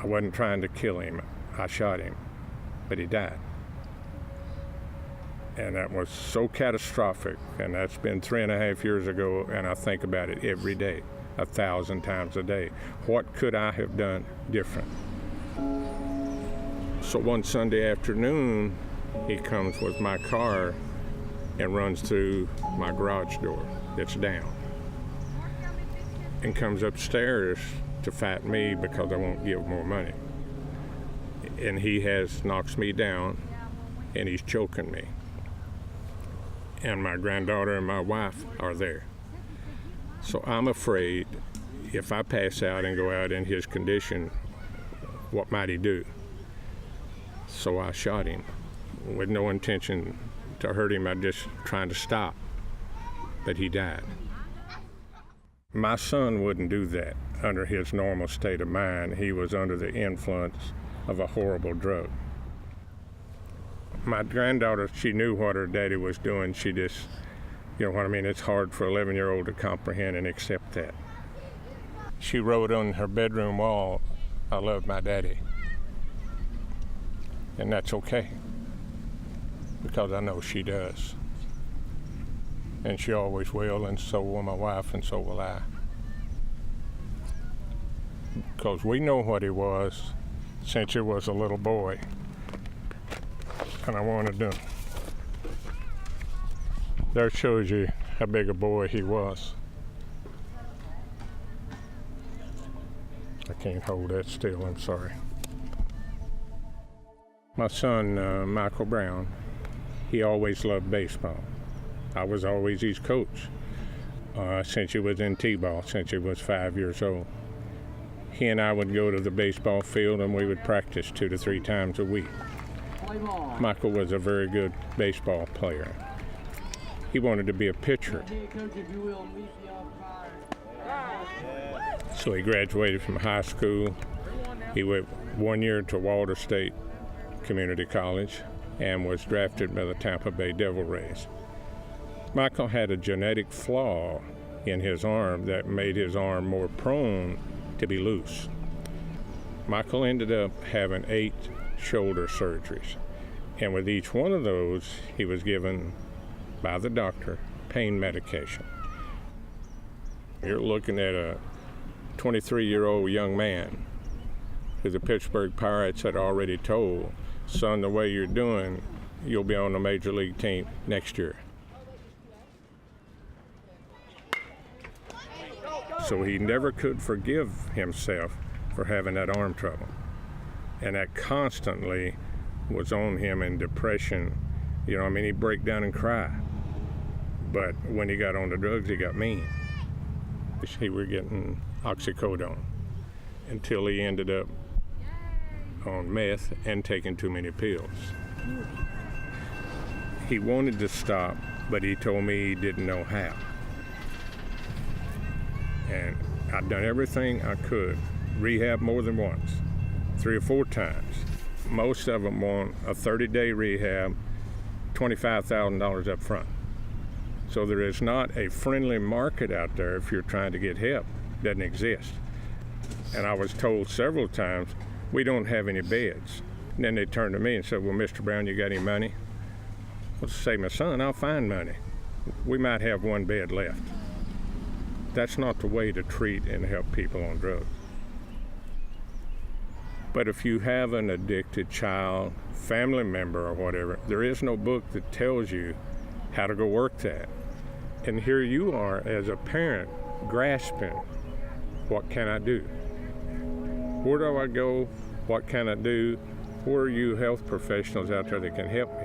I wasn't trying to kill him. I shot him, but he died. And that was so catastrophic, and that's been 3.5 years ago, and I think about it every day, 1,000 times a day. What could I have done different? So one Sunday afternoon, he comes with my car and runs through my garage door that's down and comes upstairs to fight me because I won't give more money. And he knocks me down, and he's choking me. And my granddaughter and my wife are there. So I'm afraid if I pass out and go out in his condition, what might he do? So I shot him with no intention to hurt him. I'm just trying to stop, but he died. My son wouldn't do that under his normal state of mind. He was under the influence of a horrible drug. My granddaughter, she knew what her daddy was doing. She just, you know what I mean? It's hard for an 11-year-old to comprehend and accept that. She wrote on her bedroom wall, "I love my daddy." And that's okay, because I know she does. And she always will, and so will my wife, and so will I. Because we know what he was since he was a little boy. And I wanted to. That shows you how big a boy he was. I can't hold that still, I'm sorry. My son, Michael Brown, he always loved baseball. I was always his coach since he was in T-ball, since he was 5 years old. He and I would go to the baseball field and we would practice 2 to 3 times a week. Michael was a very good baseball player. He wanted to be a pitcher. So he graduated from high school. He went 1 year to Walter State Community College and was drafted by the Tampa Bay Devil Rays. Michael had a genetic flaw in his arm that made his arm more prone to be loose. Michael ended up having 8 shoulder surgeries, and with each one of those, he was given by the doctor pain medication. You're looking at a 23-year-old young man who the Pittsburgh Pirates had already told, "Son, the way you're doing, you'll be on the major league team next year." So he never could forgive himself for having that arm trouble. And that constantly was on him in depression. You know, I mean, he'd break down and cry. But when he got on the drugs, he got mean. He was getting oxycodone until he ended up on meth and taking too many pills. He wanted to stop, but he told me he didn't know how. And I'd done everything I could, rehab more than once, 3 or 4 times. Most of them want a 30-day rehab, $25,000 up front. So there is not a friendly market out there if you're trying to get help. It doesn't exist. And I was told several times, "We don't have any beds." And then they turned to me and said, "Well, Mr. Brown, you got any money?" Well, to say, "My son, I'll find money. We might have 1 bed left." That's not the way to treat and help people on drugs. But if you have an addicted child, family member, or whatever, there is no book that tells you how to go work that. And here you are as a parent grasping, what can I do? Where do I go? What can I do? Where are you health professionals out there that can help me?